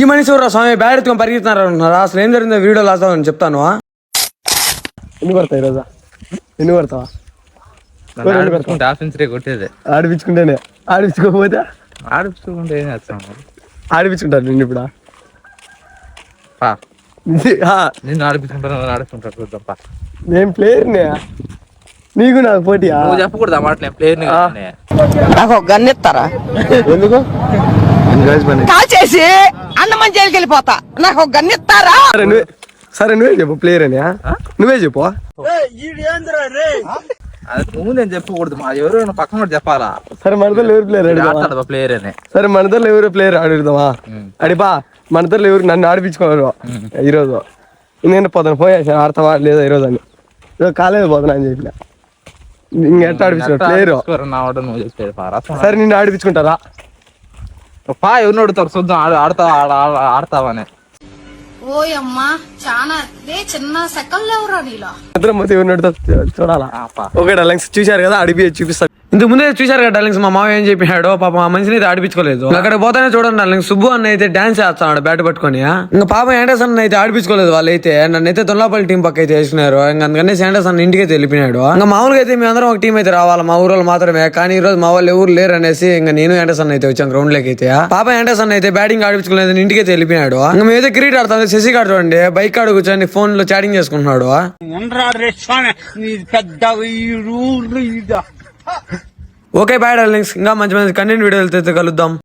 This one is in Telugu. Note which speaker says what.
Speaker 1: ఈ మనిషి ఎవరు స్వామి బ్యాడ్ ఎత్తుకొని పరిగెత్తున్నారు అసలు ఏం జరిగిందో వీడియో లాస్తామని చెప్తాను. ఎన్ని పడతాయి రోజా ఎన్ని పడతావా
Speaker 2: కొట్టేది
Speaker 1: ఆడిపించుకుంటేనే ఆడిపించుకోకపోతే
Speaker 2: ఆడిపించుకుంటే ఏం చేస్తాం
Speaker 1: ఆడిపించుకుంటారు నిన్ను ఇప్పుడు
Speaker 2: నిన్ను ఆడిపించుకుంటాను చూద్దాం.
Speaker 1: నేను ప్లేయర్నే నీకు నాకు పోటీ
Speaker 2: నువ్వు చెప్పకూడదు ఆ మాటలు ప్లేయర్
Speaker 3: నాకు ఒక గన్ ఇస్తారా?
Speaker 1: ఎందుకు
Speaker 3: కాల్ చేసి అన్నమని జైలుకి వెళ్ళిపోతా. నాకు ఒక గన్ ఇస్తారా?
Speaker 1: సరే నువ్వే చెప్పు ప్లేయర్ అని నువ్వే చెప్పు.
Speaker 2: అది నువ్వు నేను చెప్పకూడదు మా ఎవరు పక్కన కూడా చెప్పాలా.
Speaker 1: సరే మనతో ఎవరు ప్లేయర్
Speaker 2: ప్లేయర్ అని
Speaker 1: సరే మనతో ఎవరు ప్లేయర్ ఆడిద్దామా అడిపా మనతో ఎవరు నన్ను ఆడిపించుకోరు ఈరోజు. నేను పొద్దున పోయేసాను ఆడతావా లేదా ఈరోజు అని కాలేజ్ పోతున్నా అని చెప్పిన ఇంకెట్లా ఆడిపించుకో ప్లేయర్. సరే నిన్ను ఆడిపించుకుంటారా
Speaker 2: పా ఎవరిని అడుగుతారు చూద్దాం ఆడతావని.
Speaker 4: ఓయమ్మా చాలా చిన్న సెకండ్లు ఎవరా నీలో
Speaker 1: ఇద్దరం పోతే ఎవరిని అడుగుతా చూడాలా. ఓకే డార్లింగ్స్ చూశారు కదా అడిపి చూపిస్తా. ఇంతకు ముందే చూశారు కదా డార్లింగ్స్ మా మామ ఏం చెప్పినాడు పాప ఆ మనిషిని అయితే ఆడిపించుకోలేదు. అక్కడ పోతానే చూడండి డార్లింగ్స్ సుబ్బు అన్న అయితే డాన్స్ చేస్తున్నాడు బ్యాట్ పట్టుకొని. ఇంకా పాప యాండర్సన్ అయితే ఆడిపించుకోలేదు వాళ్ళైతే. నన్ను అయితే తొల్లాపల్లి టీం పక్క అయితే వేసుకున్నారు. ఇంకా అందుకనే యాండర్సన్ ఇంటికి అయితే వెళ్ళిపోయినాడు. ఇంకా మామూలుగా అయితే మేము అందరం ఒక టీం అయితే రావాలి మా ఊరు మాత్రమే. కానీ ఈ రోజు మా వాళ్ళు ఎవరు లేరు అనేసి ఇంకా నేను యాండర్సన్ అయితే వచ్చాను గ్రౌండ్ లోకి అయితే. పాప యాండర్సన్ అయితే బ్యాటింగ్ ఆడిపించుకోలేదు ఇంటికి అయితే వెళ్ళిపోయినాడు. ఇంకా మేమైతే క్రికెట్ ఆడుతాం శశి గారు చూడండి బైక్ ఆడు కూర్చొని ఫోన్ లో చాటింగ్ చేసుకుంటున్నాడు. ఓకే బాయ్ డార్లింగ్స్ ఇంకా మంచి మంచి కంటెంట్ వీడియోలు అయితే కలుద్దాం.